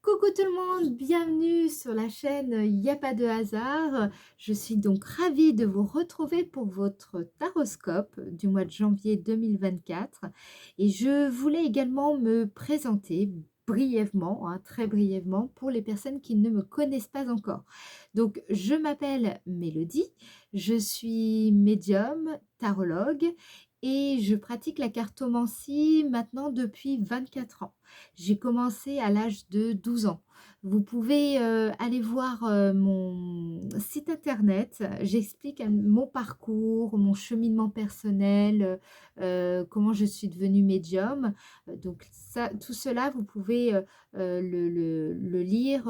Coucou tout le monde, bienvenue sur la chaîne Il n'y a pas de hasard. Je suis donc ravie de vous retrouver pour votre taroscope du mois de janvier 2024. Et je voulais également me présenter brièvement, hein, très brièvement, pour les personnes qui ne me connaissent pas encore. Donc, je m'appelle Mélodie, je suis médium, tarologue et je pratique la cartomancie maintenant depuis 24 ans. J'ai commencé à l'âge de 12 ans. Vous pouvez, aller voir, mon site internet. J'explique mon parcours, mon cheminement personnel, comment je suis devenue médium. Donc ça tout cela, vous pouvez, le lire,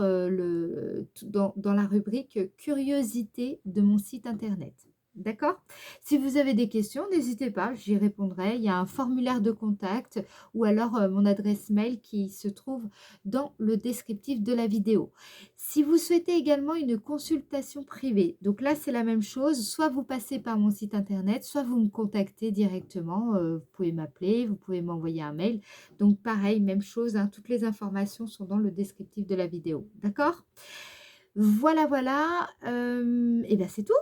dans la rubrique curiosités de mon site internet. D'accord? Si vous avez des questions, n'hésitez pas, j'y répondrai. Il y a un formulaire de contact ou alors mon adresse mail qui se trouve dans le descriptif de la vidéo. Si vous souhaitez également une consultation privée, donc là c'est la même chose, soit vous passez par mon site internet, soit vous me contactez directement, vous pouvez m'appeler, vous pouvez m'envoyer un mail. Donc pareil, même chose, hein, toutes les informations sont dans le descriptif de la vidéo. D'accord? Voilà, voilà, et bien c'est tout.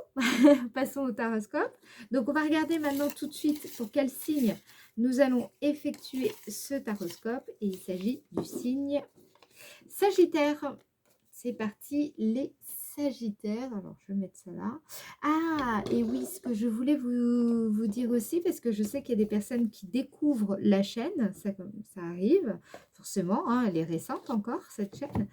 Passons au taroscope. Donc on va regarder maintenant tout de suite pour quel signe nous allons effectuer ce taroscope. Et il s'agit du signe Sagittaire. C'est parti, les Sagittaires. Alors, je vais mettre ça là. Ah, et oui, ce que je voulais vous dire aussi, parce que je sais qu'il y a des personnes qui découvrent la chaîne, ça arrive, forcément, hein, elle est récente encore, cette chaîne.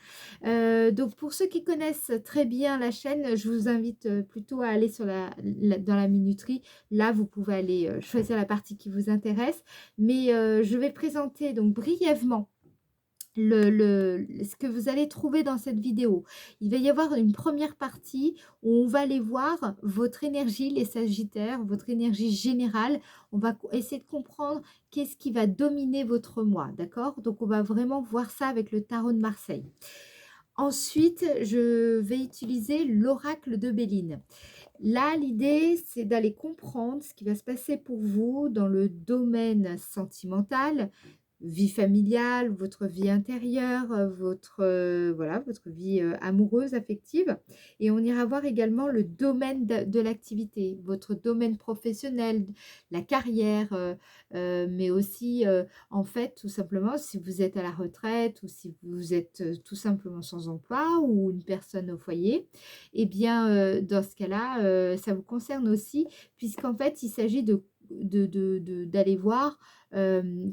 Donc, pour ceux qui connaissent très bien la chaîne, je vous invite plutôt à aller sur dans la minuterie. Là, vous pouvez aller choisir la partie qui vous intéresse. Mais je vais présenter donc brièvement ce que vous allez trouver dans cette vidéo. Il va y avoir une première partie où on va aller voir votre énergie, les Sagittaires, votre énergie générale. On va essayer de comprendre qu'est-ce qui va dominer votre mois, d'accord? Donc, on va vraiment voir ça avec le tarot de Marseille. Ensuite, je vais utiliser l'oracle de Béline. Là, l'idée, c'est d'aller comprendre ce qui va se passer pour vous dans le domaine sentimental, vie familiale, votre vie intérieure, voilà, votre vie amoureuse, affective. Et on ira voir également le domaine de l'activité, votre domaine professionnel, la carrière, mais aussi, en fait, tout simplement, si vous êtes à la retraite ou si vous êtes tout simplement sans emploi ou une personne au foyer, eh bien, dans ce cas-là, ça vous concerne aussi, puisqu'en fait, il s'agit d'aller voir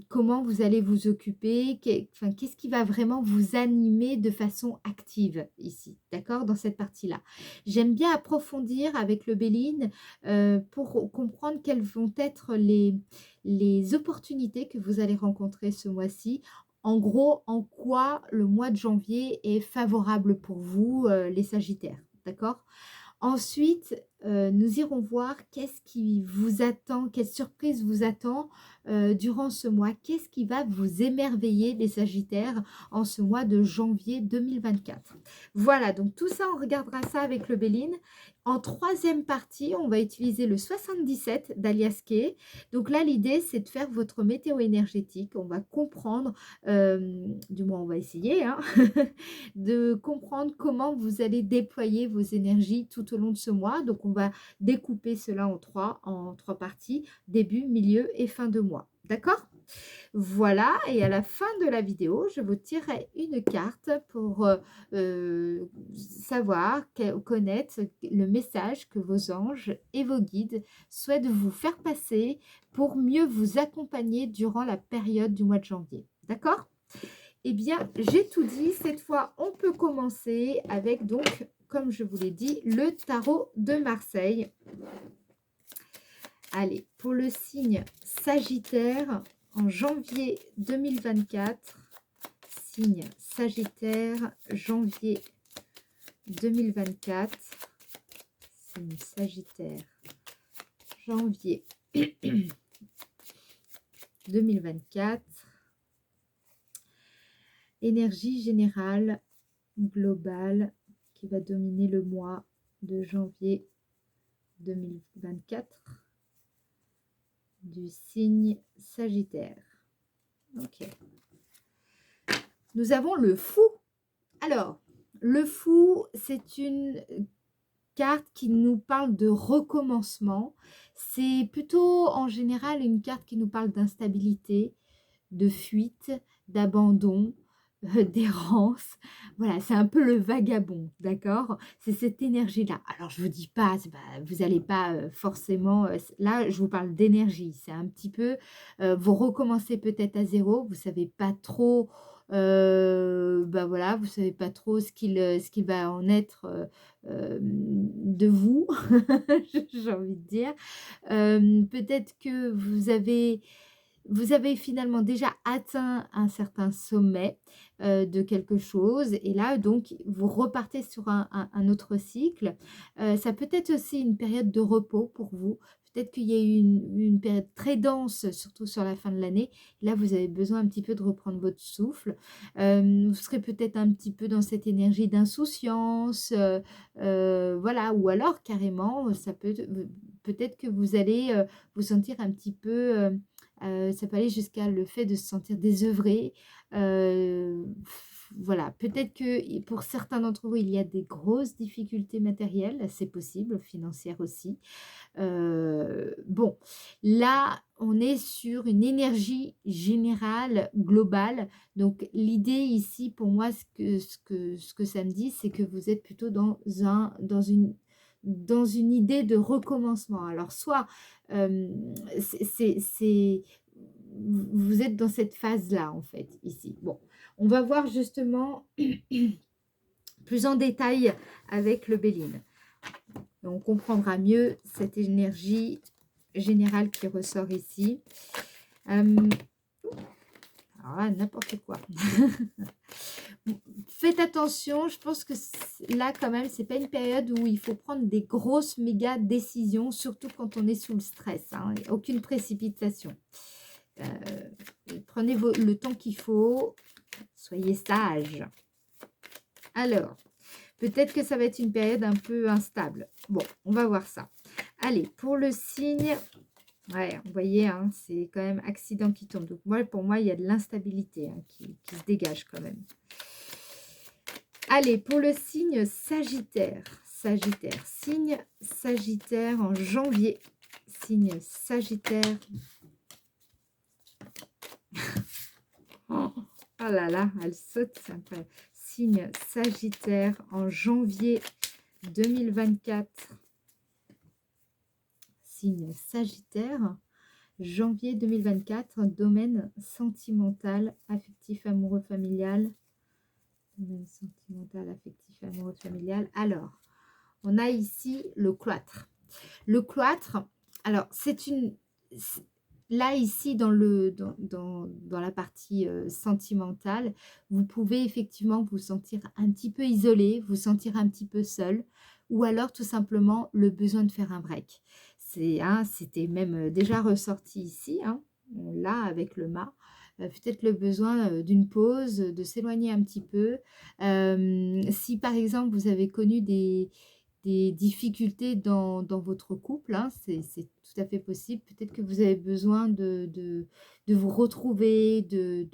comment vous allez vous occuper, enfin, qu'est-ce qui va vraiment vous animer de façon active ici, d'accord, dans cette partie-là. J'aime bien approfondir avec le Béline pour comprendre quelles vont être les opportunités que vous allez rencontrer ce mois-ci. En gros, en quoi le mois de janvier est favorable pour vous, les Sagittaires, d'accord? Ensuite, nous irons voir qu'est-ce qui vous attend, quelle surprise vous attend durant ce mois. Qu'est-ce qui va vous émerveiller, les Sagittaires, en ce mois de janvier 2024. Voilà, donc tout ça, on regardera ça avec le Béline. En troisième partie, on va utiliser le 77 d'Alias Kay. Donc là, l'idée, c'est de faire votre météo énergétique. On va comprendre, du moins on va essayer, hein, de comprendre comment vous allez déployer vos énergies tout au long de ce mois. Donc, on va découper cela en trois parties, début, milieu et fin de mois. D'accord? Voilà, et à la fin de la vidéo, je vous tirerai une carte pour savoir, connaître le message que vos anges et vos guides souhaitent vous faire passer pour mieux vous accompagner durant la période du mois de janvier. D'accord? Eh bien, j'ai tout dit. Cette fois, on peut commencer avec, donc, comme je vous l'ai dit, le tarot de Marseille. Allez, pour le signe Sagittaire, en janvier 2024, signe Sagittaire, janvier 2024, signe Sagittaire, janvier 2024, énergie générale, globale, qui va dominer le mois de janvier 2024 du signe Sagittaire. Ok. Nous avons le fou. Alors, le fou, c'est une carte qui nous parle de recommencement. C'est plutôt en général une carte qui nous parle d'instabilité, de fuite, d'abandon, d'errance. Voilà, c'est un peu le vagabond, d'accord? C'est cette énergie-là. Alors, je vous dis pas, vous allez pas forcément... là, je vous parle d'énergie. C'est un petit peu... vous recommencez peut-être à zéro. Vous savez pas trop... voilà, vous savez pas trop ce qu'il va en être de vous, j'ai envie de dire. Peut-être que vous avez finalement déjà atteint un certain sommet de quelque chose et là donc vous repartez sur un autre cycle. Ça peut être aussi une période de repos pour vous. Peut-être qu'il y a eu une période très dense, surtout sur la fin de l'année. Là, vous avez besoin un petit peu de reprendre votre souffle. Vous serez peut-être un petit peu dans cette énergie d'insouciance, voilà, ou alors carrément, ça peut-être que vous allez vous sentir un petit peu... ça peut aller jusqu'à le fait de se sentir désœuvré. Voilà, peut-être que pour certains d'entre vous, il y a des grosses difficultés matérielles, c'est possible, financières aussi. Bon, là, on est sur une énergie générale, globale. Donc, l'idée ici, pour moi, ce que ça me dit, c'est que vous êtes plutôt dans une idée de recommencement. Alors, soit vous êtes dans cette phase-là, en fait, ici. Bon, on va voir justement plus en détail avec le Béline. Et on comprendra mieux cette énergie générale qui ressort ici. Alors là, n'importe quoi. Faites attention, je pense que là, quand même, c'est pas une période où il faut prendre des grosses méga décisions, surtout quand on est sous le stress. Hein, aucune précipitation. Prenez le temps qu'il faut, soyez sage. Alors, peut-être que ça va être une période un peu instable. Bon, on va voir ça. Allez, pour le signe, ouais, vous voyez, hein, c'est quand même accident qui tombe. Donc, pour moi, il y a de l'instabilité hein, qui se dégage quand même. Allez, pour le signe Sagittaire. Sagittaire, signe Sagittaire en janvier. Signe Sagittaire. Oh là là, elle saute, c'est incroyable. Signe Sagittaire en janvier 2024. Signe Sagittaire, janvier 2024, domaine sentimental, affectif, amoureux, familial. Domaine sentimental, affectif, amoureux, familial. Alors, on a ici le cloître. Le cloître, alors c'est une... Là, ici, dans la partie sentimentale, vous pouvez effectivement vous sentir un petit peu isolé, vous sentir un petit peu seul, ou alors tout simplement le besoin de faire un break. C'était même déjà ressorti ici, hein, là, avec le mât. Peut-être le besoin d'une pause, de s'éloigner un petit peu. Si, par exemple, vous avez connu des difficultés dans votre couple, hein, c'est tout à fait possible. Peut-être que vous avez besoin de vous retrouver, de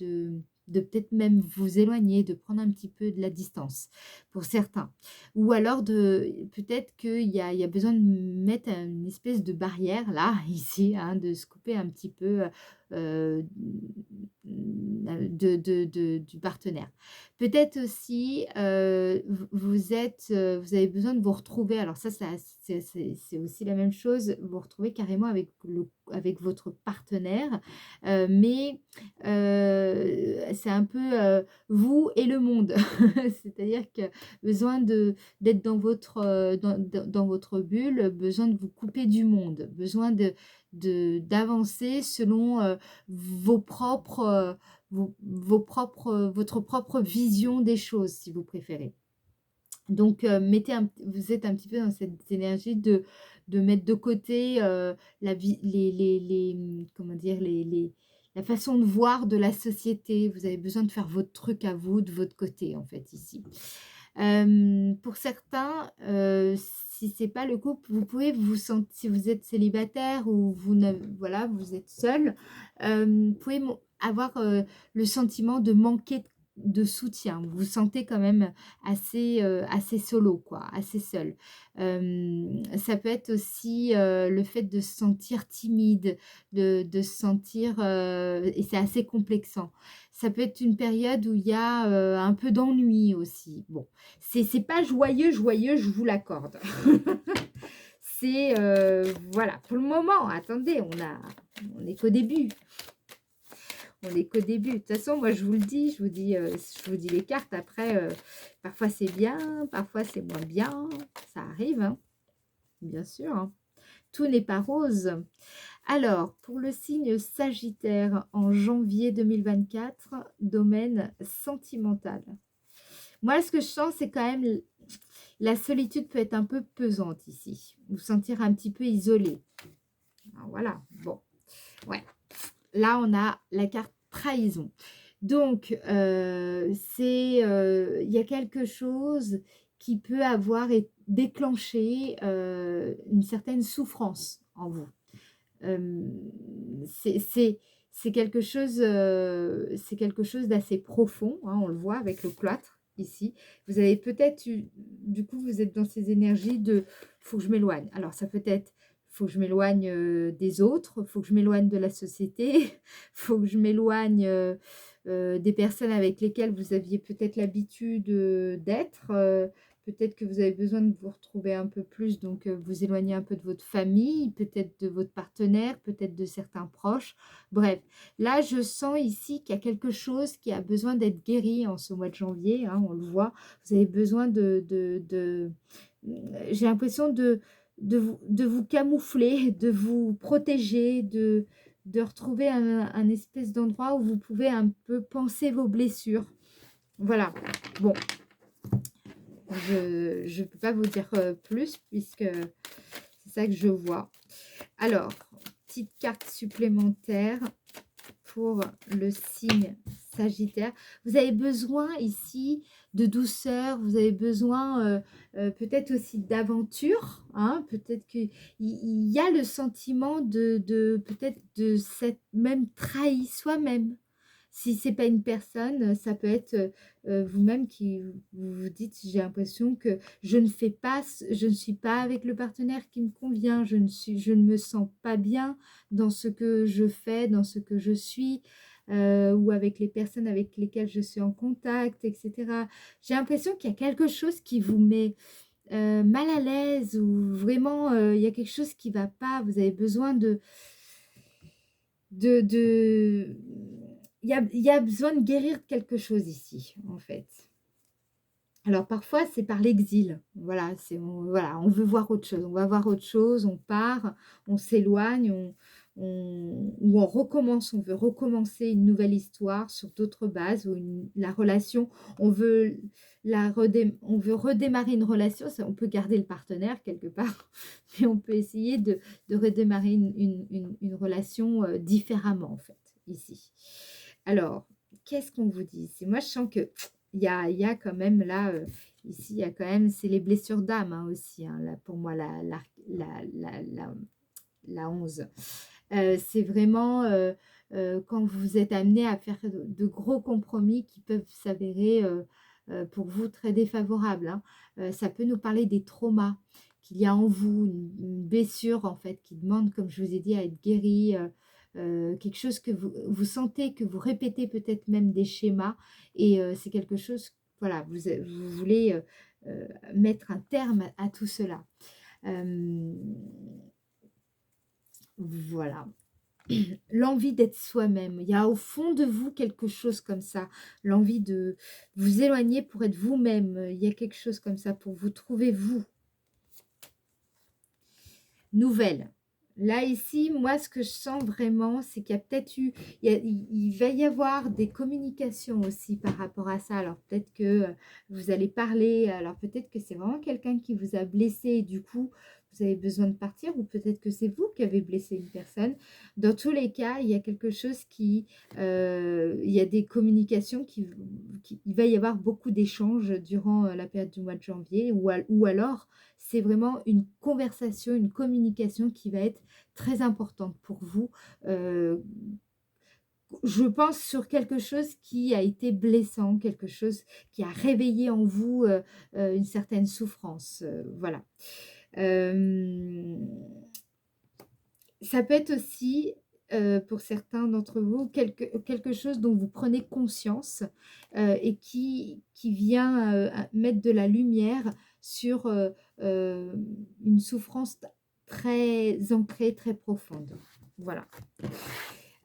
peut-être même vous éloigner, de prendre un petit peu de la distance pour certains. Ou alors peut-être qu'il y a besoin de mettre une espèce de barrière là, ici, hein, de se couper un petit peu du partenaire. Peut-être aussi, vous avez besoin de vous retrouver. Alors ça c'est aussi la même chose, vous retrouvez carrément avec votre partenaire, mais c'est un peu vous et le monde. C'est-à-dire que besoin d'être dans votre bulle, besoin de vous couper du monde, besoin d'avancer selon votre propre vision des choses, si vous préférez. Donc, vous êtes un petit peu dans cette énergie de mettre de côté comment dire, la façon de voir de la société. Vous avez besoin de faire votre truc à vous, de votre côté, en fait, ici. Pour certains, si c'est pas le couple, vous pouvez vous sentir, si vous êtes célibataire ou voilà, vous êtes seul, vous pouvez avoir le sentiment de manquer de soutien. Vous vous sentez quand même assez solo quoi, assez seul. Ça peut être aussi, le fait de se sentir timide, de se sentir, et c'est assez complexant. Ça peut être une période où il y a, un peu d'ennui aussi. Bon, c'est pas joyeux, joyeux, je vous l'accorde. C'est, voilà, pour le moment, attendez, on est qu'au début. On est qu'au début. De toute façon, moi, je vous dis les cartes. Après, parfois c'est bien, parfois c'est moins bien. Ça arrive, hein, bien sûr, hein. Tout n'est pas rose. Alors, pour le signe Sagittaire en janvier 2024, domaine sentimental. Moi, ce que je sens, c'est quand même la solitude peut être un peu pesante ici. Vous sentir un petit peu isolé. Alors, voilà, bon, ouais. Là, on a la carte trahison. Donc, il y a quelque chose qui peut avoir déclenché une certaine souffrance en vous. Euh, c'est c'est- c'est quelque chose d'assez profond, hein, on le voit avec le cloître ici. Vous avez peut-être eu, du coup, vous êtes dans ces énergies de faut que je m'éloigne. Alors, ça peut être faut que je m'éloigne des autres, faut que je m'éloigne de la société, faut que je m'éloigne des personnes avec lesquelles vous aviez peut-être l'habitude d'être. Peut-être que vous avez besoin de vous retrouver un peu plus, donc vous éloigner un peu de votre famille, peut-être de votre partenaire, peut-être de certains proches. Bref, là, je sens ici qu'il y a quelque chose qui a besoin d'être guéri en ce mois de janvier, hein, on le voit. Vous avez besoin j'ai l'impression de vous camoufler, de vous protéger, de retrouver un espèce d'endroit où vous pouvez un peu penser vos blessures. Voilà. Bon, je ne peux pas vous dire plus puisque c'est ça que je vois. Alors, petite carte supplémentaire pour le signe Sagittaire. Vous avez besoin ici de douceur, vous avez besoin peut-être aussi d'aventure. Hein, peut-être qu'il y a le sentiment peut-être de s'être même trahi soi-même. Si c'est pas une personne, ça peut être vous-même qui vous dites, j'ai l'impression que je ne suis pas avec le partenaire qui me convient, je ne me sens pas bien dans ce que je fais, dans ce que je suis, ou avec les personnes avec lesquelles je suis en contact, etc. J'ai l'impression qu'il y a quelque chose qui vous met mal à l'aise ou vraiment il y a quelque chose qui va pas, vous avez besoin de il y a besoin de guérir quelque chose ici, en fait. Alors parfois, c'est par l'exil. Voilà, voilà, on veut voir autre chose. On va voir autre chose, on part, on s'éloigne, ou on recommence, on veut recommencer une nouvelle histoire sur d'autres bases, ou la relation, on veut, on veut redémarrer une relation, on peut garder le partenaire quelque part, mais on peut essayer de redémarrer une relation différemment, en fait, ici. Alors, qu'est-ce qu'on vous dit? C'est moi, je sens que il y a quand même là, ici, il y a quand même, c'est les blessures d'âme hein, aussi, hein, là, pour moi, la 11. C'est vraiment quand vous êtes amené à faire de gros compromis qui peuvent s'avérer pour vous très défavorables. Hein. Ça peut nous parler des traumas qu'il y a en vous, une blessure en fait qui demande, comme je vous ai dit, à être guérie. Quelque chose que vous sentez, que vous répétez peut-être même des schémas et c'est quelque chose, voilà, vous voulez mettre un terme à tout cela. Voilà. L'envie d'être soi-même. Il y a au fond de vous quelque chose comme ça. L'envie de vous éloigner pour être vous-même. Il y a quelque chose comme ça pour vous trouver vous. Nouvelle. Là, ici, moi, ce que je sens vraiment, c'est qu'il y a peut-être eu... il va y avoir des communications aussi par rapport à ça. Alors, peut-être que vous allez parler. Alors, peut-être que c'est vraiment quelqu'un qui vous a blessé et du coup, vous avez besoin de partir. Ou peut-être que c'est vous qui avez blessé une personne. Dans tous les cas, il y a quelque chose qui... il y a des communications il va y avoir beaucoup d'échanges durant la période du mois de janvier. Ou alors, c'est vraiment une conversation, une communication qui va être très importante pour vous je pense sur quelque chose qui a été blessant, quelque chose qui a réveillé en vous, une certaine souffrance, voilà. Hem, Ça peut être aussi, pour certains d'entre vous, quelque chose dont vous prenez conscience, et qui vient, mettre de la lumière sur, une souffrance très ancrée, très profonde. Voilà.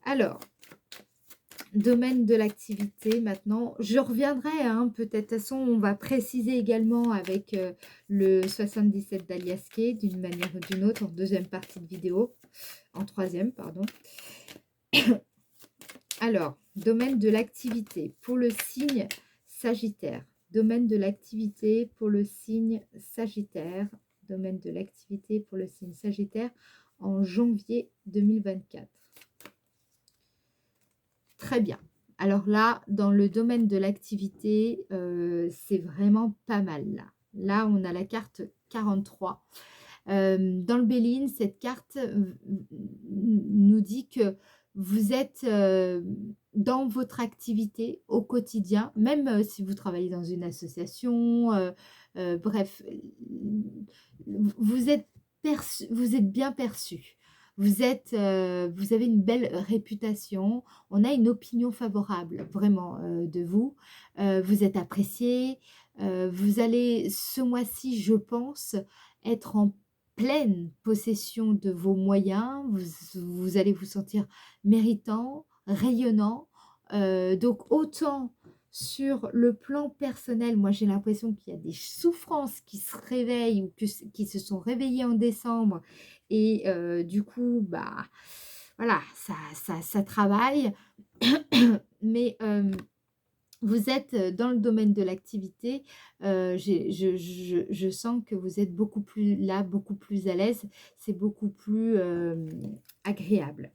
Alors, domaine de l'activité maintenant, je reviendrai, hein, peut-être, de toute façon, on va préciser également avec, le 77 d'Aliaské d'une manière ou d'une autre en deuxième partie de vidéo, en troisième, pardon. Alors, domaine de l'activité pour le signe Sagittaire. Domaine de l'activité pour le signe Sagittaire. Domaine de l'activité pour le signe Sagittaire en janvier 2024. Très bien. Alors là, dans le domaine de l'activité, c'est vraiment pas mal là. Là, on a la carte 43. Dans le Béline, cette carte nous dit que vous êtes dans votre activité au quotidien, même si vous travaillez dans une association, bref, vous êtes, vous êtes bien perçu. Vous êtes, vous avez une belle réputation. On a une opinion favorable vraiment de vous. Vous êtes apprécié. Vous allez ce mois-ci, je pense, être en pleine possession de vos moyens, vous allez vous sentir méritant, rayonnant. Donc autant sur le plan personnel, moi j'ai l'impression qu'il y a des souffrances qui se réveillent ou qui se sont réveillées en décembre et du coup, bah voilà, ça travaille. Mais vous êtes dans le domaine de l'activité, je sens que vous êtes beaucoup plus là, beaucoup plus à l'aise, c'est beaucoup plus agréable.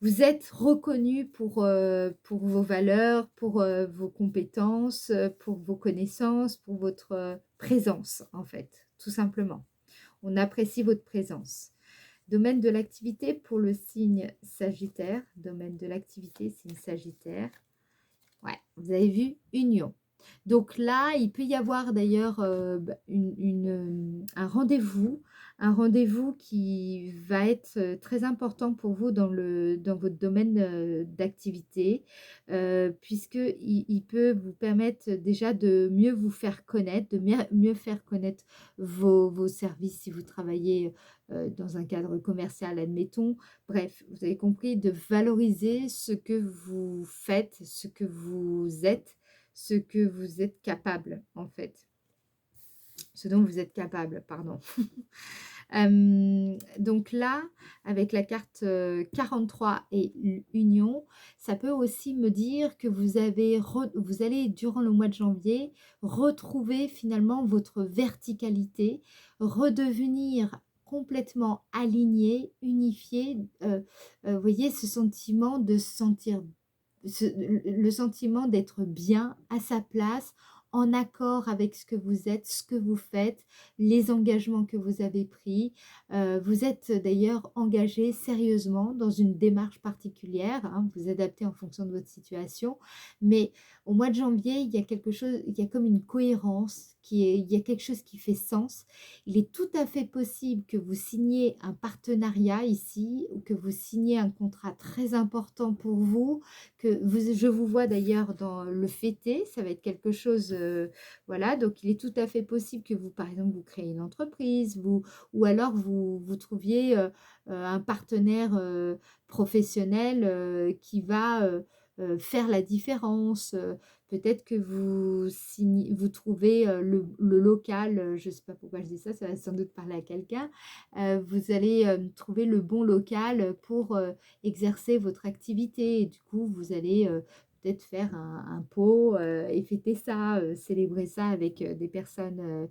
Vous êtes reconnu pour vos valeurs, pour vos compétences, pour vos connaissances, pour votre présence en fait, tout simplement. On apprécie votre présence. Domaine de l'activité pour le signe Sagittaire, domaine de l'activité, signe Sagittaire. Ouais, vous avez vu, union. Donc là, il peut y avoir d'ailleurs un rendez-vous qui va être très important pour vous dans votre domaine d'activité, puisqu'il peut vous permettre déjà de mieux vous faire connaître, de mieux faire connaître vos services si vous travaillez dans un cadre commercial, admettons. Bref, vous avez compris, de valoriser ce que vous faites, ce que vous êtes, ce que vous êtes capable, en fait. Ce dont vous êtes capable, pardon. Donc là, avec la carte 43 et Union, ça peut aussi me dire que vous allez, durant le mois de janvier, retrouver finalement votre verticalité, redevenir complètement aligné, unifié. Vous voyez, ce sentiment de se sentir le sentiment d'être bien à sa place, en accord avec ce que vous êtes, ce que vous faites, les engagements que vous avez pris. Vous êtes d'ailleurs engagé sérieusement dans une démarche particulière, hein, vous adaptez en fonction de votre situation, mais au mois de janvier, il y a quelque chose, il y a comme une cohérence, il y a quelque chose qui fait sens. Il est tout à fait possible que vous signiez un partenariat ici, ou que vous signiez un contrat très important pour vous, je vous vois d'ailleurs dans le fêter, ça va être quelque chose, voilà, donc il est tout à fait possible que vous, par exemple, vous créez une entreprise, ou alors vous trouviez un partenaire professionnel qui va faire la différence. Peut-être que vous trouvez le local, je ne sais pas pourquoi je dis ça, ça va sans doute parler à quelqu'un. Vous allez trouver le bon local pour exercer votre activité. Et du coup, vous allez peut-être faire un pot et fêter ça, célébrer ça avec des personnes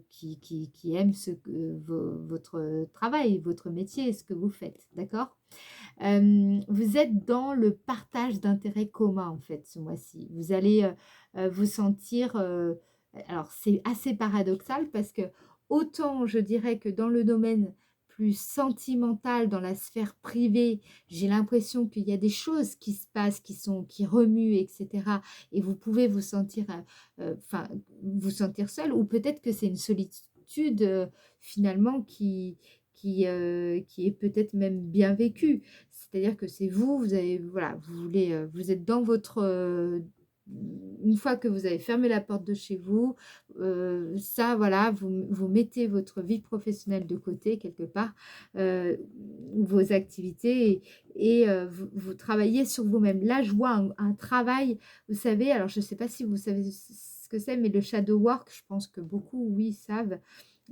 qui aiment votre travail, votre métier, ce que vous faites, d'accord? Vous êtes dans le partage d'intérêts communs en fait ce mois-ci. Vous allez vous sentir, alors c'est assez paradoxal parce que autant je dirais que dans le domaine plus sentimental dans la sphère privée, j'ai l'impression qu'il y a des choses qui se passent, qui remuent, etc. Et vous pouvez vous sentir, enfin, vous sentir seul, ou peut-être que c'est une solitude finalement qui est peut-être même bien vécue. C'est-à-dire que c'est vous, vous avez, voilà, vous voulez, vous êtes dans votre, une fois que vous avez fermé la porte de chez vous, ça, voilà, vous mettez votre vie professionnelle de côté quelque part, euh, vos activités, vous travaillez sur vous-même. Là, je vois un travail, vous savez, alors je ne sais pas si vous savez ce que c'est, mais le shadow work, je pense que beaucoup, oui, savent.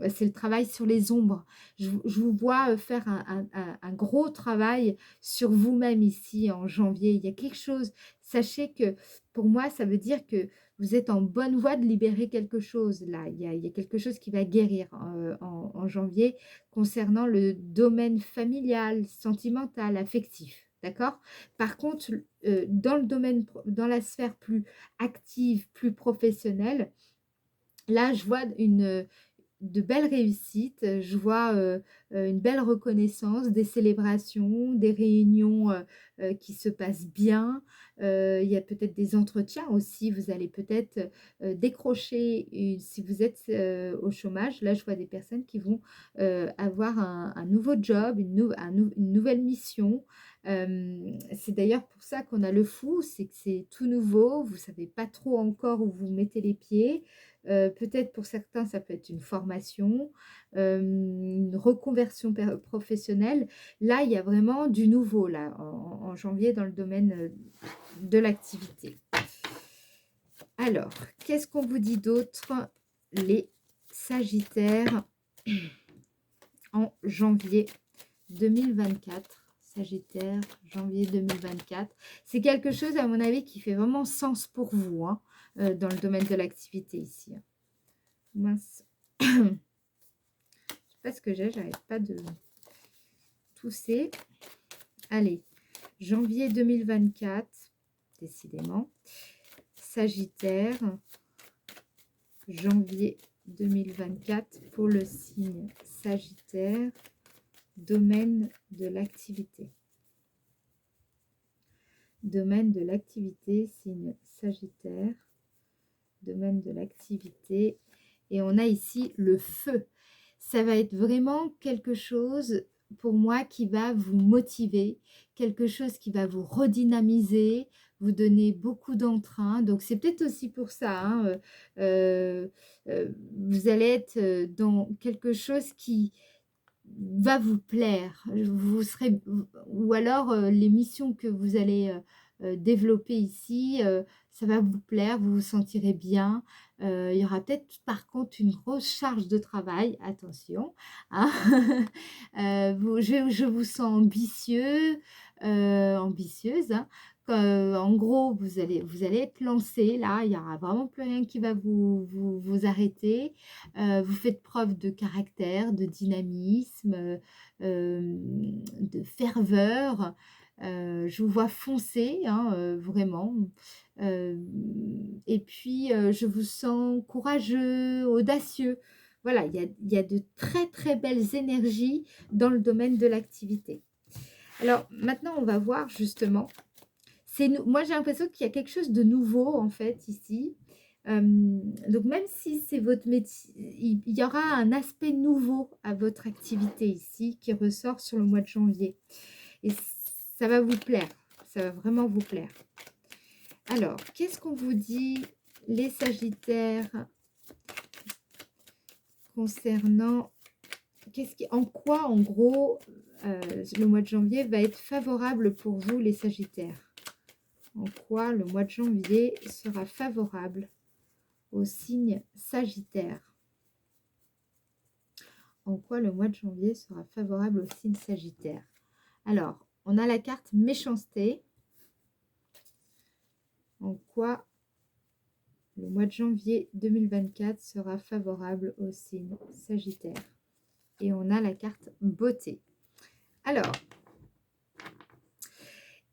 C'est le travail sur les ombres. Je vous vois faire un gros travail sur vous-même ici en janvier. Il y a quelque chose, sachez que pour moi, ça veut dire que vous êtes en bonne voie de libérer quelque chose là. Il y a quelque chose qui va guérir en janvier concernant le domaine familial, sentimental, affectif. D'accord? Par contre, dans le domaine, dans la sphère plus active, plus professionnelle, là, je vois de belles réussites, je vois une belle reconnaissance, des célébrations, des réunions qui se passent bien. Il y a peut-être des entretiens aussi, vous allez peut-être décrocher, si vous êtes au chômage, là je vois des personnes qui vont avoir un nouveau job, une nouvelle mission. C'est d'ailleurs pour ça qu'on a le fou, c'est que c'est tout nouveau, vous ne savez pas trop encore où vous mettez les pieds. Peut-être pour certains, ça peut être une formation, une reconversion professionnelle. Là, il y a vraiment du nouveau là, en janvier dans le domaine de l'activité. Alors, qu'est-ce qu'on vous dit d'autre, les Sagittaires, en janvier 2024 ? Sagittaire, janvier 2024. C'est quelque chose, à mon avis, qui fait vraiment sens pour vous, hein, dans le domaine de l'activité ici. Mince. Je sais pas ce que j'ai, j'arrête pas de tousser. Allez, janvier 2024, décidément. Sagittaire, janvier 2024 pour le signe Sagittaire, domaine de l'activité. Domaine de l'activité, signe Sagittaire, domaine de l'activité. Et on a ici le feu. Ça va être vraiment quelque chose pour moi qui va vous motiver, quelque chose qui va vous redynamiser, vous donner beaucoup d'entrain. Donc c'est peut-être aussi pour ça, hein, vous allez être dans quelque chose qui va vous plaire. Vous serez, ou alors les missions que vous allez développer ici, ça va vous plaire, vous vous sentirez bien. Il y aura peut-être par contre une grosse charge de travail, attention, hein. Je vous sens ambitieux, ambitieuse, hein. En gros, vous allez être lancé là, il n'y aura vraiment plus rien qui va vous arrêter. Vous faites preuve de caractère, de dynamisme, de ferveur. Je vous vois foncer, hein, vraiment. Et puis, je vous sens courageux, audacieux. Voilà, il y a de très, très belles énergies dans le domaine de l'activité. Alors, maintenant, on va voir justement. Moi, j'ai l'impression qu'il y a quelque chose de nouveau, en fait, ici. Donc, même si c'est votre métier, il y aura un aspect nouveau à votre activité ici qui ressort sur le mois de janvier. Et ça va vous plaire. Ça va vraiment vous plaire. Alors, qu'est-ce qu'on vous dit, les Sagittaires, concernant... En quoi, en gros, le mois de janvier va être favorable pour vous, les Sagittaires? En quoi le mois de janvier sera favorable au signe Sagittaire? En quoi le mois de janvier sera favorable au signe Sagittaire? Alors, on a la carte méchanceté. En quoi le mois de janvier 2024 sera favorable au signe Sagittaire? Et on a la carte beauté. Alors,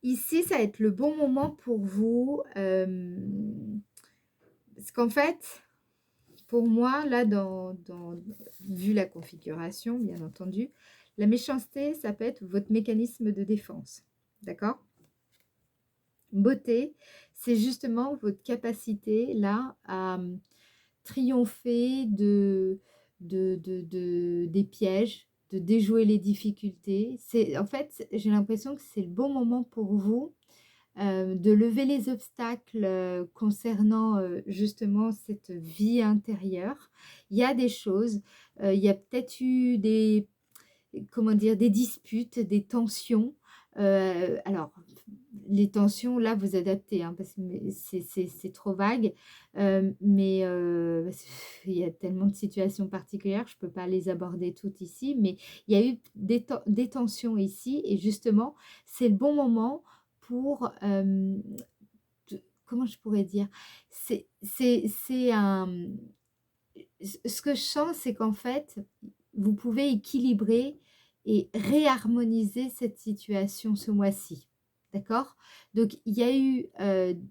ici, ça va être le bon moment pour vous. Parce qu'en fait, pour moi, là, vu la configuration, bien entendu, La méchanceté, ça peut être votre mécanisme de défense. D'accord? Beauté, c'est justement votre capacité là à triompher des pièges, de déjouer les difficultés. C'est en fait, j'ai l'impression que c'est le bon moment pour vous, de lever les obstacles, concernant, justement cette vie intérieure. Il y a des choses, il y a peut-être eu des comment dire? Des disputes, des tensions. Alors, les tensions, là, vous adaptez, hein, parce que mais c'est trop vague. Mais parce qu'il y a tellement de situations particulières, je ne peux pas les aborder toutes ici, mais il y a eu des tensions ici et justement, c'est le bon moment pour, comment je pourrais dire? C'est un, ce que je sens, c'est qu'en fait, vous pouvez équilibrer et réharmoniser cette situation ce mois-ci. D'accord? Donc, il y a eu,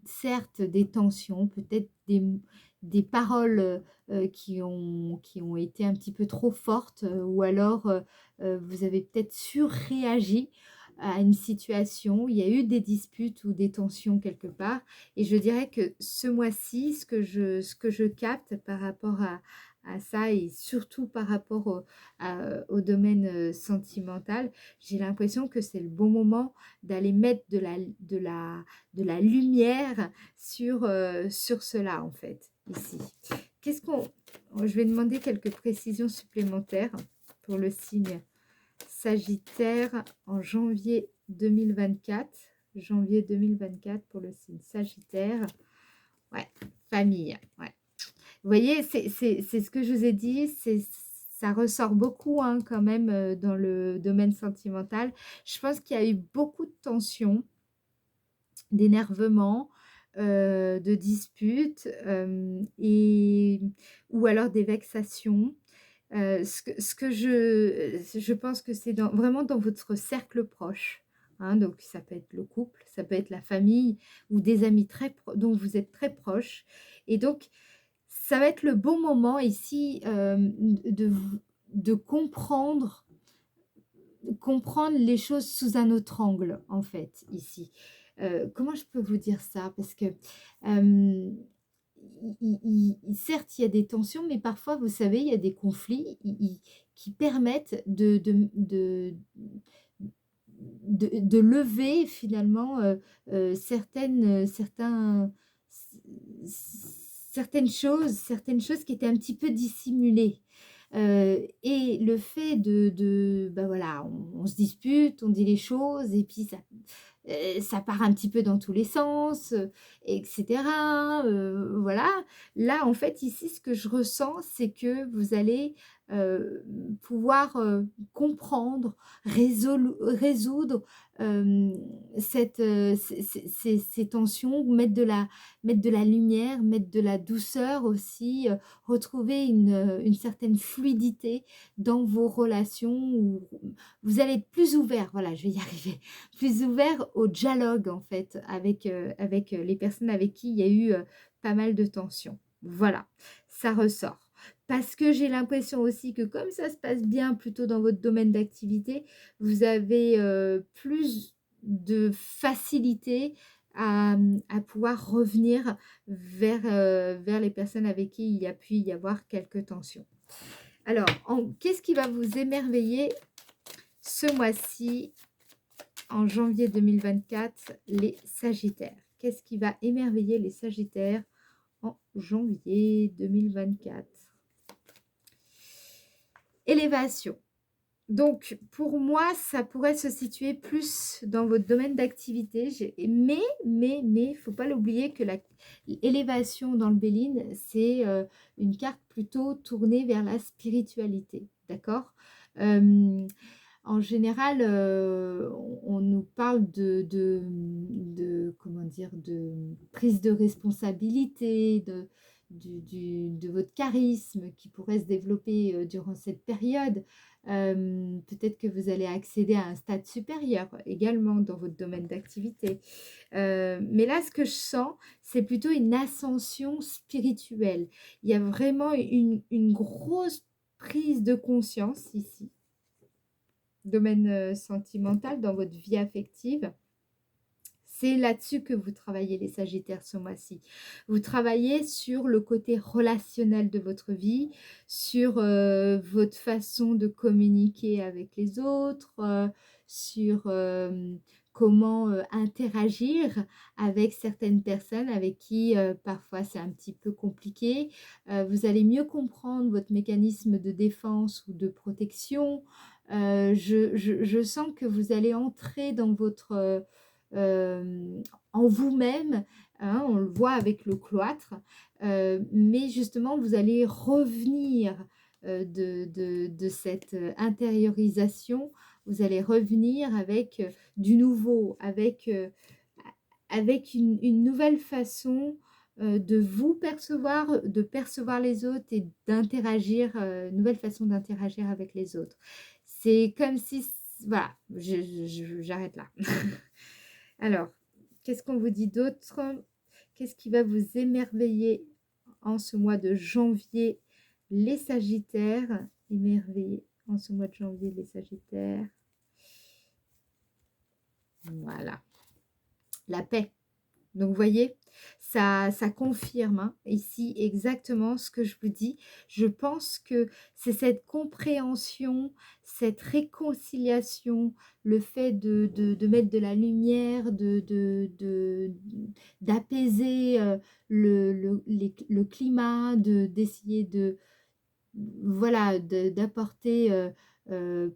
certes des tensions, peut-être des paroles, qui ont été un petit peu trop fortes, ou alors, vous avez peut-être surréagi à une situation. Il y a eu des disputes ou des tensions quelque part et je dirais que ce mois-ci, ce que je capte par rapport à ça et surtout par rapport au domaine, sentimental, j'ai l'impression que c'est le bon moment d'aller mettre de la lumière sur cela, en fait, ici. Qu'est-ce qu'on Je vais demander quelques précisions supplémentaires pour le signe Sagittaire en janvier 2024. Janvier 2024 pour le signe Sagittaire. Ouais, famille, ouais. Vous voyez, c'est ce que je vous ai dit, ça ressort beaucoup, hein, quand même, dans le domaine sentimental. Je pense qu'il y a eu beaucoup de tensions, d'énervement, de disputes, et ou alors des vexations. Ce que je pense que c'est vraiment dans votre cercle proche, hein, donc ça peut être le couple, ça peut être la famille ou des amis dont vous êtes très proches et donc ça va être le bon moment ici, de comprendre les choses sous un autre angle, en fait, ici. Comment je peux vous dire ça? Parce que, certes, il y a des tensions, mais parfois, vous savez, il y a des conflits qui permettent de lever finalement, certaines choses qui étaient un petit peu dissimulées. Et le fait bah, voilà, on se dispute, on dit les choses et puis ça part un petit peu dans tous les sens, et cetera, voilà. Là, en fait, ici, ce que je ressens, c'est que vous allez, pouvoir, comprendre, résoudre, hem, ces tensions, mettre de la lumière, mettre de la douceur aussi, retrouver une certaine fluidité dans vos relations où vous allez être plus ouvert, voilà, je vais y arriver, plus ouvert au dialogue en fait avec les personnes avec qui il y a eu, pas mal de tensions. Voilà, ça ressort. Parce que j'ai l'impression aussi que comme ça se passe bien plutôt dans votre domaine d'activité, vous avez, plus de facilité à pouvoir revenir vers les personnes avec qui il y a pu y avoir quelques tensions. Alors, qu'est-ce qui va vous émerveiller ce mois-ci, en janvier 2024, les Sagittaires? Qu'est-ce qui va émerveiller les Sagittaires en janvier 2024? Élévation. Donc, pour moi, ça pourrait se situer plus dans votre domaine d'activité. Mais, faut pas l'oublier que l'élévation dans le Béline, c'est une carte plutôt tournée vers la spiritualité. D'accord? Euh, En général, on nous parle comment dire? De prise de responsabilité, de votre charisme qui pourrait se développer, durant cette période. Peut-être que vous allez accéder à un stade supérieur également dans votre domaine d'activité. Mais là, ce que je sens, c'est plutôt une ascension spirituelle. Il y a vraiment une grosse prise de conscience ici. domaine sentimental, dans votre vie affective. C'est là-dessus que vous travaillez les Sagittaires ce mois-ci. Vous travaillez sur le côté relationnel de votre vie, sur votre façon de communiquer avec les autres, sur comment interagir avec certaines personnes avec qui parfois c'est un petit peu compliqué. Vous allez mieux comprendre votre mécanisme de défense ou de protection. Je sens que vous allez entrer dans votre... en vous-même, hein, on le voit avec le cloître, mais justement vous allez revenir de cette intériorisation, vous allez revenir avec du nouveau, avec une nouvelle façon de vous percevoir, de percevoir les autres et d'interagir, nouvelle façon d'interagir avec les autres. C'est comme si, voilà, j'arrête là. Alors, qu'est-ce qu'on vous dit d'autre? Qu'est-ce qui va vous émerveiller en ce mois de janvier, les Sagittaires? Émerveiller en ce mois de janvier, les Sagittaires. Voilà. La paix. Donc, vous voyez, ça confirme hein, ici exactement ce que je vous dis. Je pense que c'est cette compréhension, cette réconciliation, le fait de mettre de la lumière, d'apaiser le climat, d'essayer de, voilà, d'apporter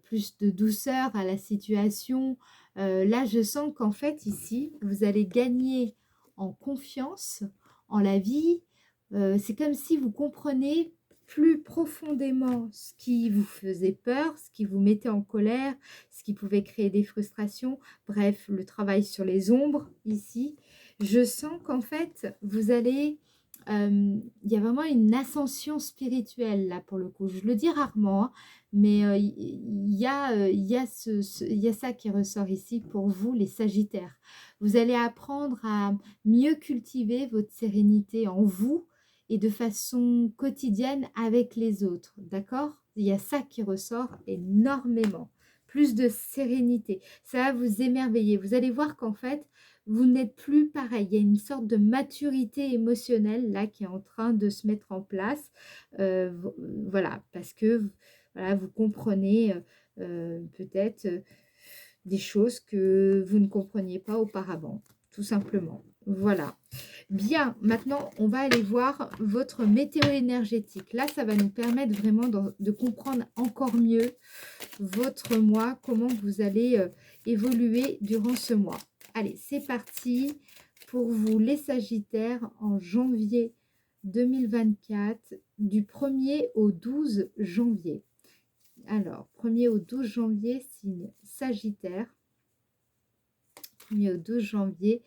plus de douceur à la situation. Là, je sens qu'en fait, ici, vous allez gagner en confiance en la vie. C'est comme si vous comprenez plus profondément ce qui vous faisait peur, ce qui vous mettait en colère, ce qui pouvait créer des frustrations. Bref, le travail sur les ombres, ici. Je sens qu'en fait, vous allez... il y a vraiment une ascension spirituelle là pour le coup. Je le dis rarement, hein, mais il y a il y a ça qui ressort ici pour vous les Sagittaires. Vous allez apprendre à mieux cultiver votre sérénité en vous et de façon quotidienne avec les autres, d'accord? Il y a ça qui ressort énormément. Plus de sérénité. Ça va vous émerveiller. Vous allez voir qu'en fait, vous n'êtes plus pareil. Il y a une sorte de maturité émotionnelle là qui est en train de se mettre en place. Voilà, parce que voilà, vous comprenez peut-être des choses que vous ne compreniez pas auparavant, tout simplement. Voilà. Bien, maintenant, on va aller voir votre météo énergétique. Là, ça va nous permettre vraiment de comprendre encore mieux votre mois, comment vous allez évoluer durant ce mois. Allez, c'est parti pour vous les Sagittaires en janvier 2024, du 1er au 12 janvier. Alors, 1er au 12 janvier, signe Sagittaire. 1er au 12 janvier,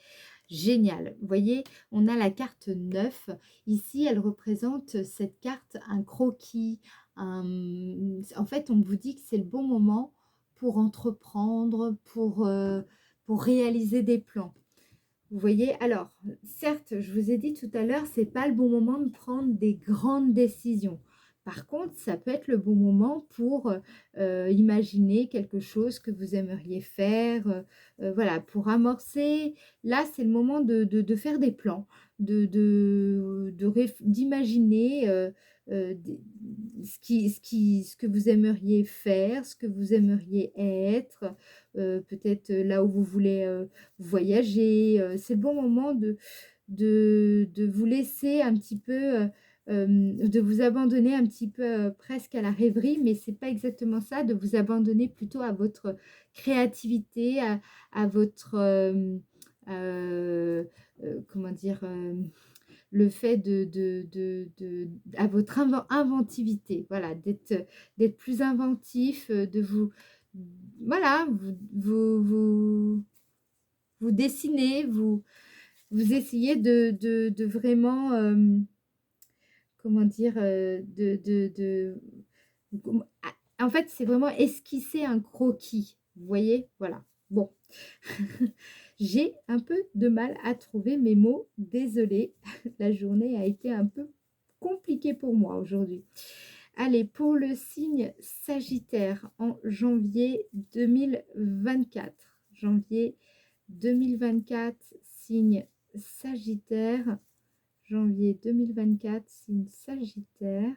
génial. Vous voyez, on a la carte 9. Ici, elle représente cette carte, un croquis. En fait, on vous dit que c'est le bon moment pour entreprendre, pour réaliser des plans. Vous voyez, alors, certes, je vous ai dit tout à l'heure, c'est pas le bon moment de prendre des grandes décisions. Par contre, ça peut être le bon moment pour imaginer quelque chose que vous aimeriez faire. Voilà, pour amorcer, là, c'est le moment de faire des plans, d'imaginer ce que vous aimeriez faire, ce que vous aimeriez être, peut-être là où vous voulez voyager. C'est le bon moment de vous laisser un petit peu, de vous abandonner un petit peu presque à la rêverie, mais c'est pas exactement ça, de vous abandonner plutôt à votre créativité, à votre, comment dire, le fait à votre inventivité, voilà, d'être plus inventif, de vous, voilà, vous dessinez, vous essayez de vraiment, comment dire, en fait, c'est vraiment esquisser un croquis, vous voyez? Voilà, bon. J'ai un peu de mal à trouver mes mots, désolée. La journée a été un peu compliquée pour moi aujourd'hui. Allez, pour le signe Sagittaire en janvier 2024. Janvier 2024, signe Sagittaire. Janvier 2024, signe Sagittaire.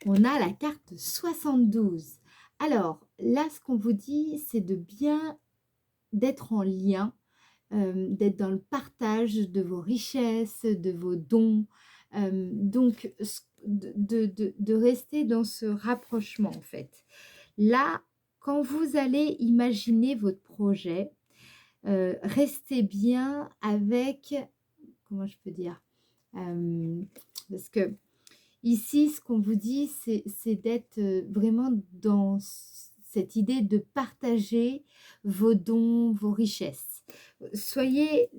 On a la carte 72. Alors, là, ce qu'on vous dit, c'est de bien d'être en lien, d'être dans le partage de vos richesses, de vos dons. Donc, de rester dans ce rapprochement, en fait. Là, quand vous allez imaginer votre projet, restez bien avec, comment je peux dire, parce que ici, ce qu'on vous dit, c'est d'être vraiment dans cette idée de partager vos dons, vos richesses. Soyez,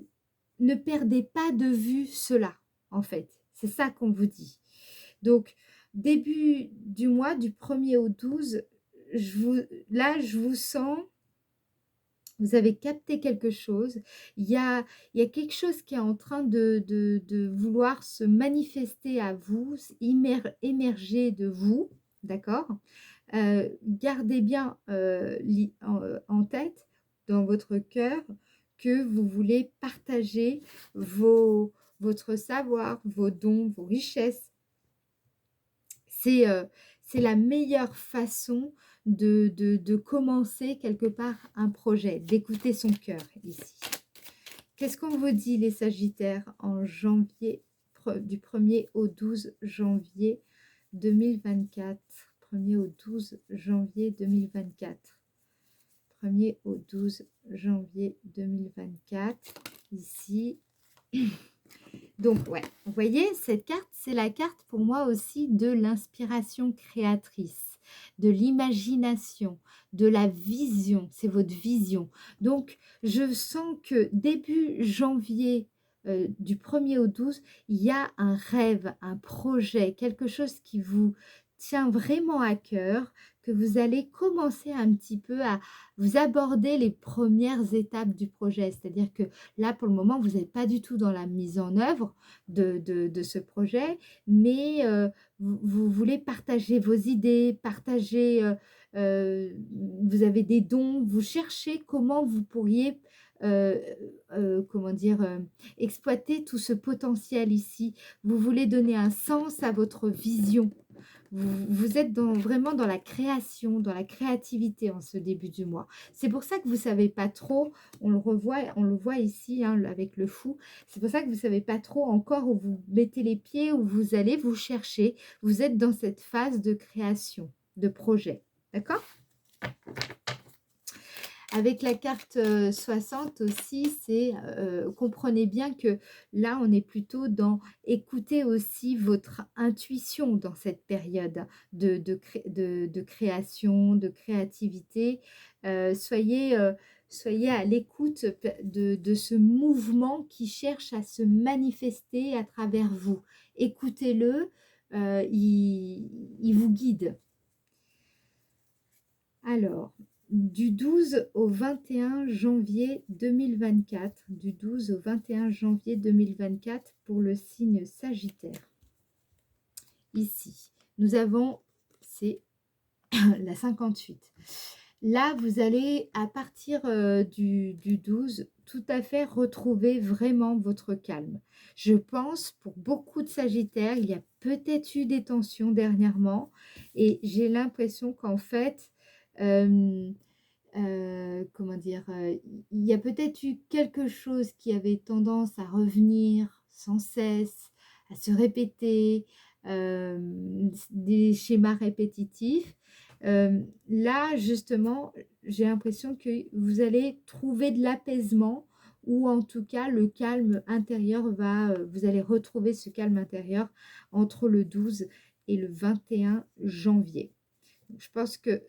ne perdez pas de vue cela, en fait. C'est ça qu'on vous dit. Donc, début du mois, du 1er au 12, là, je vous sens, vous avez capté quelque chose. Il y a quelque chose qui est en train de vouloir se manifester à vous, émerger de vous, d'accord? Gardez bien en tête, dans votre cœur, que vous voulez partager votre savoir, vos dons, vos richesses. C'est la meilleure façon de commencer quelque part un projet, d'écouter son cœur ici. Qu'est-ce qu'on vous dit les Sagittaires en janvier, du 1er au 12 janvier 2024? 1er au 12 janvier 2024. 1er au 12 janvier 2024, ici. Donc, ouais, vous voyez, cette carte, c'est la carte pour moi aussi de l'inspiration créatrice, de l'imagination, de la vision, c'est votre vision. Donc, je sens que début janvier, du 1er au 12, il y a un rêve, un projet, quelque chose qui vous tient vraiment à cœur, que vous allez commencer un petit peu à vous aborder les premières étapes du projet. C'est-à-dire que là, pour le moment, vous n'êtes pas du tout dans la mise en œuvre de ce projet, mais vous voulez partager vos idées, partager, vous avez des dons, vous cherchez comment vous pourriez, comment dire, exploiter tout ce potentiel ici. Vous voulez donner un sens à votre vision. Vous êtes vraiment dans la création, dans la créativité en ce début du mois. C'est pour ça que vous ne savez pas trop, on le voit ici hein, avec le fou, c'est pour ça que vous ne savez pas trop encore où vous mettez les pieds, où vous allez vous chercher. Vous êtes dans cette phase de création, de projet. D'accord ? Avec la carte 60 aussi, c'est comprenez bien que là, on est plutôt dans écouter aussi votre intuition dans cette période de création, de créativité. Soyez à l'écoute de ce mouvement qui cherche à se manifester à travers vous. Écoutez-le, il vous guide. Alors, du 12 au 21 janvier 2024, du 12 au 21 janvier 2024 pour le signe Sagittaire. Ici, nous avons, c'est la 58. Là, vous allez, à partir du 12, tout à fait retrouver vraiment votre calme. Je pense, pour beaucoup de Sagittaires, il y a peut-être eu des tensions dernièrement et j'ai l'impression qu'en fait, comment dire, il y a peut-être eu quelque chose qui avait tendance à revenir sans cesse, à se répéter, des schémas répétitifs. Là, justement, j'ai l'impression que vous allez trouver de l'apaisement ou en tout cas le calme intérieur vous allez retrouver ce calme intérieur entre le 12 et le 21 janvier. Je pense que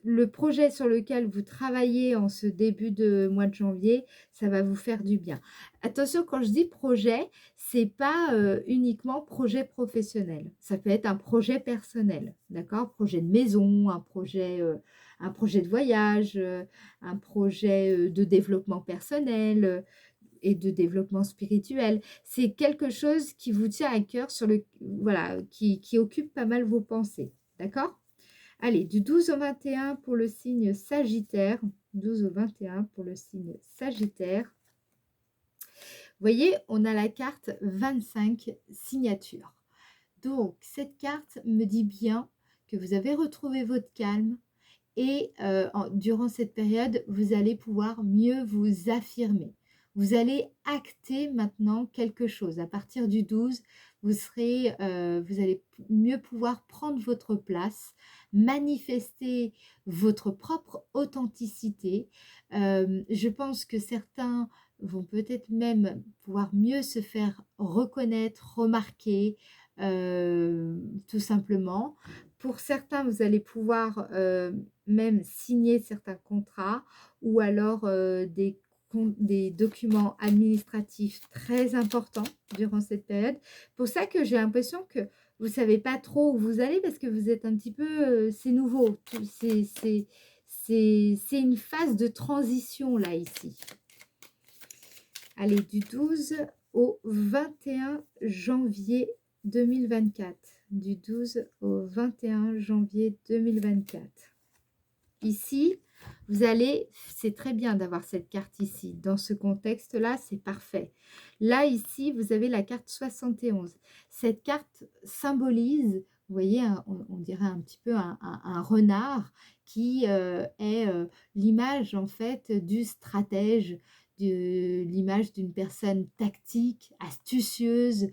le projet sur lequel vous travaillez en ce début de mois de janvier, ça va vous faire du bien. Attention, quand je dis projet, c'est pas uniquement projet professionnel. Ça peut être un projet personnel, d'accord? Projet de maison, un projet de voyage, un projet de développement personnel. et de développement spirituel. C'est quelque chose qui vous tient à cœur, voilà, qui occupe pas mal vos pensées. D'accord? Allez, du 12 au 21 pour le signe Sagittaire. 12 au 21 pour le signe Sagittaire. Vous voyez, on a la carte 25 signatures. Donc, cette carte me dit bien que vous avez retrouvé votre calme et durant cette période, vous allez pouvoir mieux vous affirmer. Vous allez acter maintenant quelque chose. À partir du 12, vous allez mieux pouvoir prendre votre place, manifester votre propre authenticité. Je pense que certains vont peut-être même pouvoir mieux se faire reconnaître, remarquer, tout simplement. Pour certains, vous allez pouvoir même signer certains contrats ou alors des documents administratifs très importants durant cette période. Pour ça que j'ai l'impression que vous ne savez pas trop où vous allez parce que vous êtes un petit peu, c'est nouveau, c'est une phase de transition là ici. Allez, du 12 au 21 janvier 2024. Du 12 au 21 janvier 2024. Ici, vous allez, c'est très bien d'avoir cette carte ici. Dans ce contexte-là, c'est parfait. Là, ici, vous avez la carte 71. Cette carte symbolise, vous voyez, on dirait un petit peu un renard qui est l'image, en fait, du stratège, de l'image d'une personne tactique, astucieuse,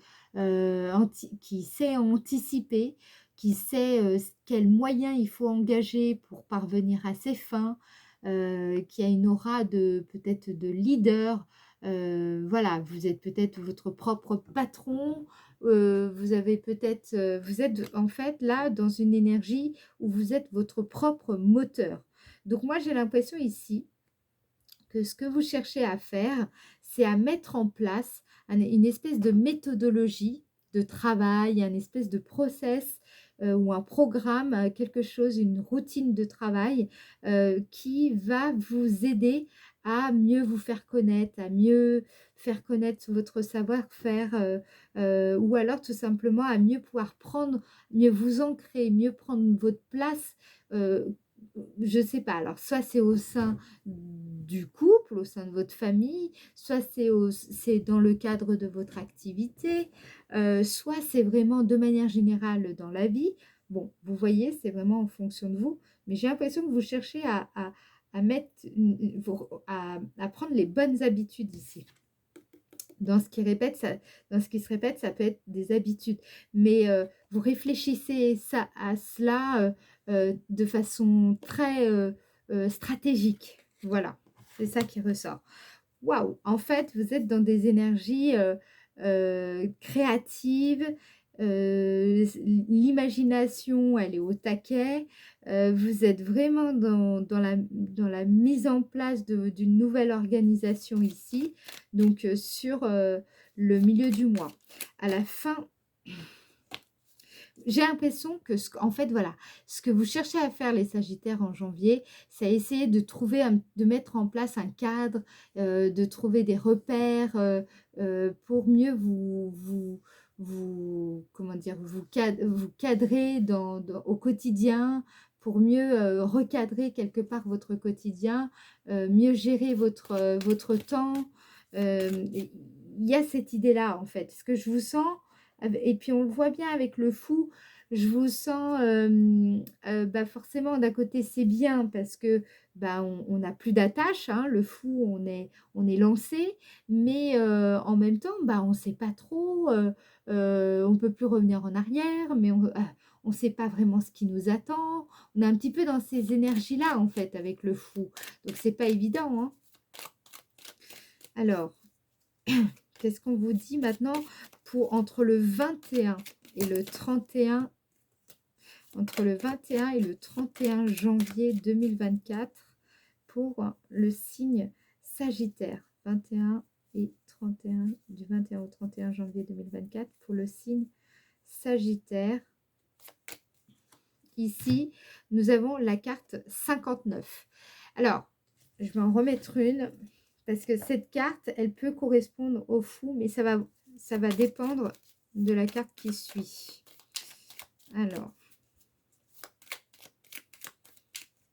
qui sait anticiper, qui sait quels moyens il faut engager pour parvenir à ses fins, qui a une aura de peut-être de leader. Voilà, vous êtes peut-être votre propre patron, vous avez peut-être, vous êtes en fait là dans une énergie où vous êtes votre propre moteur. Donc moi j'ai l'impression ici que ce que vous cherchez à faire, c'est à mettre en place une espèce de méthodologie de travail, un espèce de process ou un programme, quelque chose, une routine de travail qui va vous aider à mieux vous faire connaître, à mieux faire connaître votre savoir-faire ou alors tout simplement à mieux pouvoir prendre, mieux vous ancrer, mieux prendre votre place. Je ne sais pas, alors soit c'est au sein du couple, au sein de votre famille, soit c'est dans le cadre de votre activité, soit c'est vraiment de manière générale dans la vie. Bon, vous voyez, c'est vraiment en fonction de vous, mais j'ai l'impression que vous cherchez à mettre, à prendre les bonnes habitudes ici. Dans ce qui se répète, ça peut être des habitudes. Mais vous réfléchissez à cela de façon très stratégique. Voilà, c'est ça qui ressort. Waouh! En fait, vous êtes dans des énergies créatives. L'imagination, elle est au taquet. Vous êtes vraiment dans la mise en place d'une nouvelle organisation ici. Donc, sur le milieu du mois. À la fin, j'ai l'impression que, en fait, voilà, ce que vous cherchez à faire, les Sagittaires, en janvier, c'est essayer de trouver, de mettre en place un cadre, de trouver des repères pour mieux comment dire, vous cadrer au quotidien, pour mieux recadrer quelque part votre quotidien, mieux gérer votre temps. Il y a cette idée-là, en fait. Ce que je vous sens, et puis on le voit bien avec le fou, je vous sens, bah forcément d'un côté c'est bien parce que bah, on n'a plus d'attache, hein, le fou on est lancé, mais en même temps bah, on ne sait pas trop, on ne peut plus revenir en arrière, mais on ne sait pas vraiment ce qui nous attend. On est un petit peu dans ces énergies-là en fait avec le fou, donc c'est pas évident, hein. Alors, qu'est-ce qu'on vous dit maintenant pour entre le 21 et le 31, entre le 21 et le 31 janvier 2024 pour le signe Sagittaire. 21 et 31, du 21 au 31 janvier 2024 pour le signe Sagittaire. Ici, nous avons la carte 59. Alors, je vais en remettre une Parce que cette carte, elle peut correspondre au fou, mais ça va dépendre de la carte qui suit. Alors,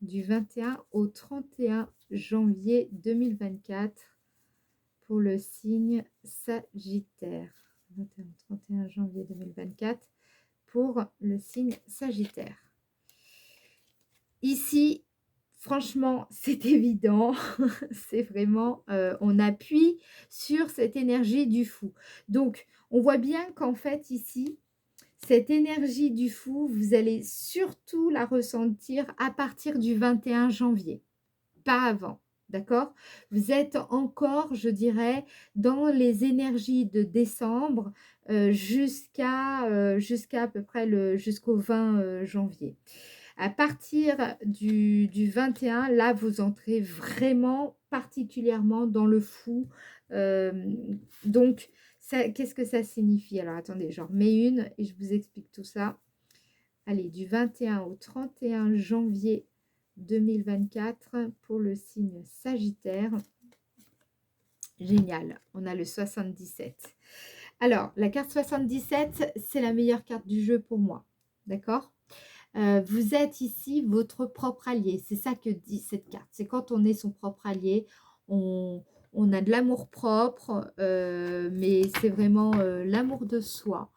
du 21 au 31 janvier 2024 pour le signe Sagittaire. 21 au 31 janvier 2024 pour le signe Sagittaire. Ici, franchement, c'est évident. C'est vraiment, on appuie sur cette énergie du fou. Donc, on voit bien qu'en fait, ici, cette énergie du fou, vous allez surtout la ressentir à partir du 21 janvier, pas avant. D'accord? Vous êtes encore, je dirais, dans les énergies de décembre jusqu'à à peu près jusqu'au 20 janvier. À partir du 21, là, vous entrez vraiment particulièrement dans le fou. Donc, qu'est-ce que ça signifie? Alors, attendez, j'en remets une et je vous explique tout ça. Allez, du 21 au 31 janvier 2024 pour le signe Sagittaire. Génial, on a le 77. Alors, la carte 77, c'est la meilleure carte du jeu pour moi. D'accord? Vous êtes ici votre propre allié. C'est ça que dit cette carte. C'est quand on est son propre allié, on a de l'amour propre, mais c'est vraiment l'amour de soi.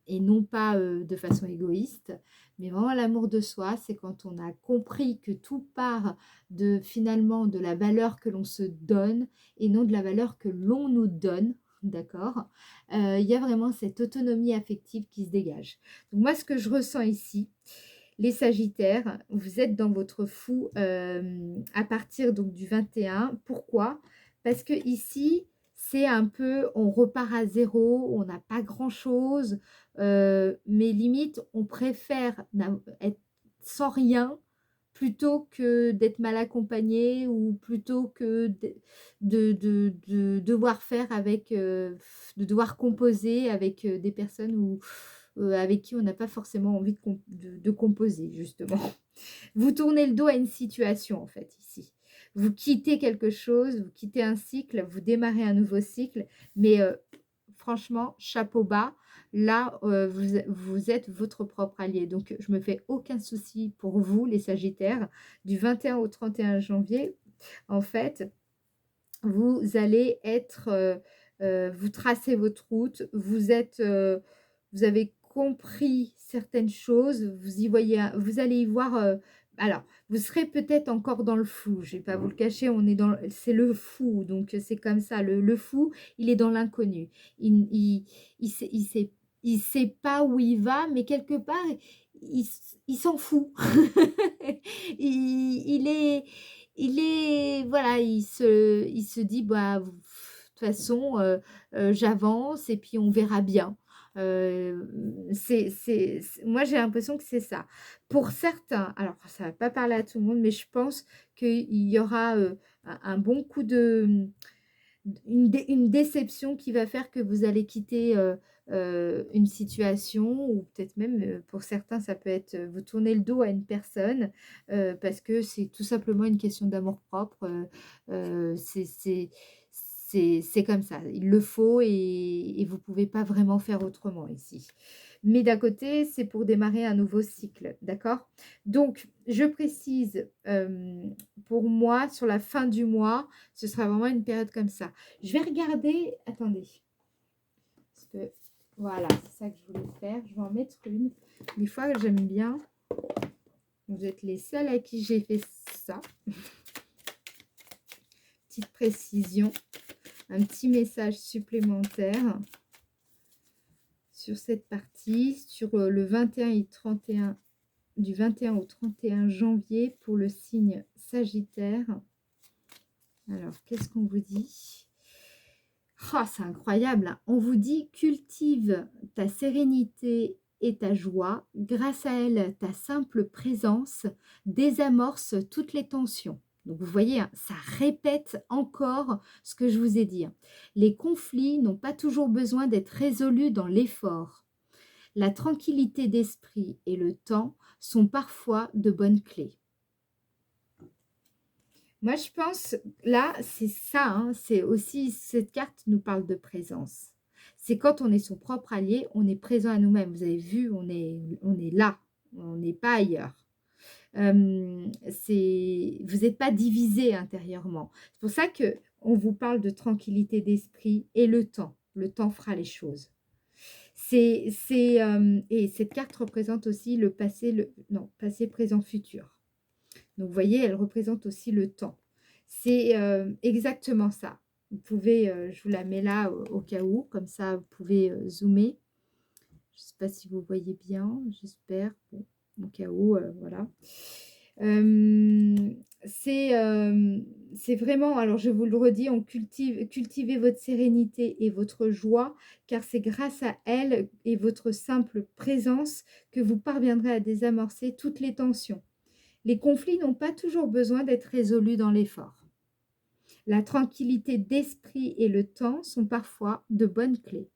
Et non pas de façon égoïste, mais vraiment l'amour de soi, c'est quand on a compris que tout part de finalement de la valeur que l'on se donne et non de la valeur que l'on nous donne, d'accord? Il y a vraiment cette autonomie affective qui se dégage. Donc moi, ce que je ressens ici, les Sagittaires, vous êtes dans votre fou à partir donc du 21. Pourquoi? Parce que ici, c'est un peu, on repart à zéro, on n'a pas grand-chose, mais limite, on préfère être sans rien plutôt que d'être mal accompagné ou plutôt que de devoir faire avec, de devoir composer avec des personnes avec qui on n'a pas forcément envie de composer, justement. Vous tournez le dos à une situation, en fait, ici. Vous quittez quelque chose, vous quittez un cycle, vous démarrez un nouveau cycle, mais franchement, chapeau bas, là, vous êtes votre propre allié. Donc, je me fais aucun souci pour vous, les Sagittaires, du 21 au 31 janvier. En fait, vous allez être, vous tracez votre route, vous avez compris certaines choses, vous y voyez, vous allez y voir, alors, vous serez peut-être encore dans le flou, je ne vais pas vous le cacher, c'est le fou, donc c'est comme ça, le fou, il est dans l'inconnu, il sait pas où il va, mais quelque part, il s'en fout, il est voilà, il se dit: «Bah, de toute façon, j'avance et puis on verra bien». Moi, j'ai l'impression que c'est ça. Pour certains, alors ça va pas parler à tout le monde, mais je pense qu'il y aura, un bon coup de une déception qui va faire que vous allez quitter, une situation ou peut-être même, pour certains, ça peut être, vous tournez le dos à une personne, parce que c'est tout simplement une question d'amour-propre, c'est comme ça. Il le faut et vous ne pouvez pas vraiment faire autrement ici. Mais d'un côté, c'est pour démarrer un nouveau cycle, d'accord? Donc, je précise, pour moi, sur la fin du mois, ce sera vraiment une période comme ça. Je vais regarder, attendez, parce que voilà, c'est ça que je voulais faire. Je vais en mettre une. Des fois, j'aime bien. Vous êtes les seuls à qui j'ai fait ça. Petite précision, un petit message supplémentaire sur cette partie, sur le 21 et 31, du 21 au 31 janvier pour le signe Sagittaire. Alors, qu'est-ce qu'on vous dit? Oh, c'est incroyable, hein. On vous dit: cultive ta sérénité et ta joie. Grâce à elle, ta simple présence désamorce toutes les tensions. Donc, vous voyez, hein, ça répète encore ce que je vous ai dit, hein. Les conflits n'ont pas toujours besoin d'être résolus dans l'effort. La tranquillité d'esprit et le temps sont parfois de bonnes clés. Moi, je pense, là, c'est ça, hein, c'est aussi, cette carte nous parle de présence. C'est quand on est son propre allié, on est présent à nous-mêmes. Vous avez vu, on est là, on n'est pas ailleurs. Vous n'êtes pas divisé intérieurement. C'est pour ça que on vous parle de tranquillité d'esprit et le temps. Le temps fera les choses. Et cette carte représente aussi le passé, non, passé, présent, futur. Donc, vous voyez, elle représente aussi le temps. C'est exactement ça. Vous pouvez, je vous la mets là au cas où, comme ça, vous pouvez zoomer. Je ne sais pas si vous voyez bien, j'espère. Bon, au cas où, voilà. Euh, c'est c'est vraiment, alors je vous le redis, cultivez votre sérénité et votre joie, car c'est grâce à elle et votre simple présence que vous parviendrez à désamorcer toutes les tensions. Les conflits n'ont pas toujours besoin d'être résolus dans l'effort. La tranquillité d'esprit et le temps sont parfois de bonnes clés.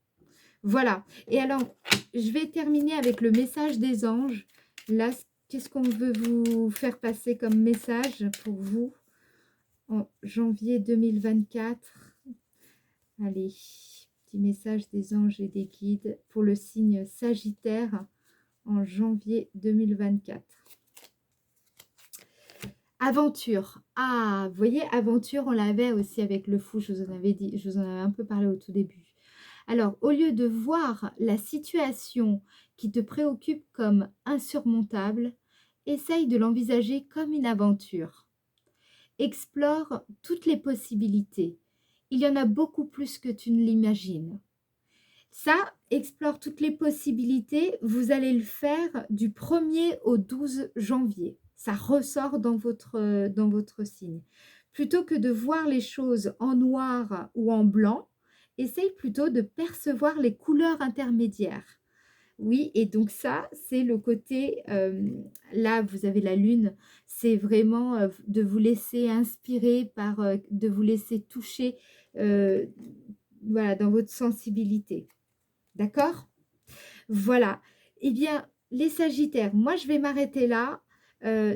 Voilà. Et alors, je vais terminer avec le message des anges. Là, qu'est-ce qu'on veut vous faire passer comme message pour vous en janvier 2024? Allez, petit message des anges et des guides pour le signe Sagittaire en janvier 2024. Aventure. Ah, vous voyez, aventure, on l'avait aussi avec le fou, je vous en avais dit, je vous en avais un peu parlé au tout début. Alors, au lieu de voir la situation qui te préoccupe comme insurmontable, essaye de l'envisager comme une aventure. Explore toutes les possibilités. Il y en a beaucoup plus que tu ne l'imagines. Ça, explore toutes les possibilités, vous allez le faire du 1er au 12 janvier. Ça ressort dans votre signe. Plutôt que de voir les choses en noir ou en blanc, essaye plutôt de percevoir les couleurs intermédiaires. Oui, et donc ça, c'est le côté, là, vous avez la lune, c'est vraiment de vous laisser inspirer par, de vous laisser toucher, voilà, dans votre sensibilité. D'accord? Voilà. Eh bien, les Sagittaires, moi, je vais m'arrêter là.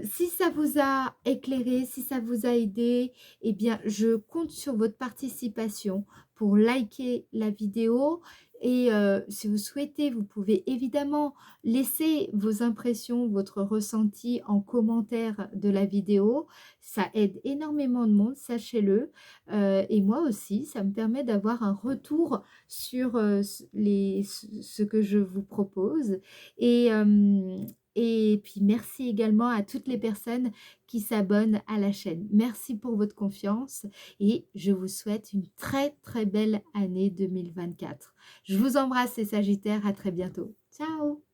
Si ça vous a éclairé, si ça vous a aidé, eh bien, je compte sur votre participation pour liker la vidéo. Et si vous souhaitez, vous pouvez évidemment laisser vos impressions, votre ressenti en commentaire de la vidéo. Ça aide énormément de monde, sachez-le. Et moi aussi, ça me permet d'avoir un retour sur ce que je vous propose. Et puis, merci également à toutes les personnes qui s'abonnent à la chaîne. Merci pour votre confiance et je vous souhaite une très, très belle année 2024. Je vous embrasse les Sagittaires, à très bientôt. Ciao!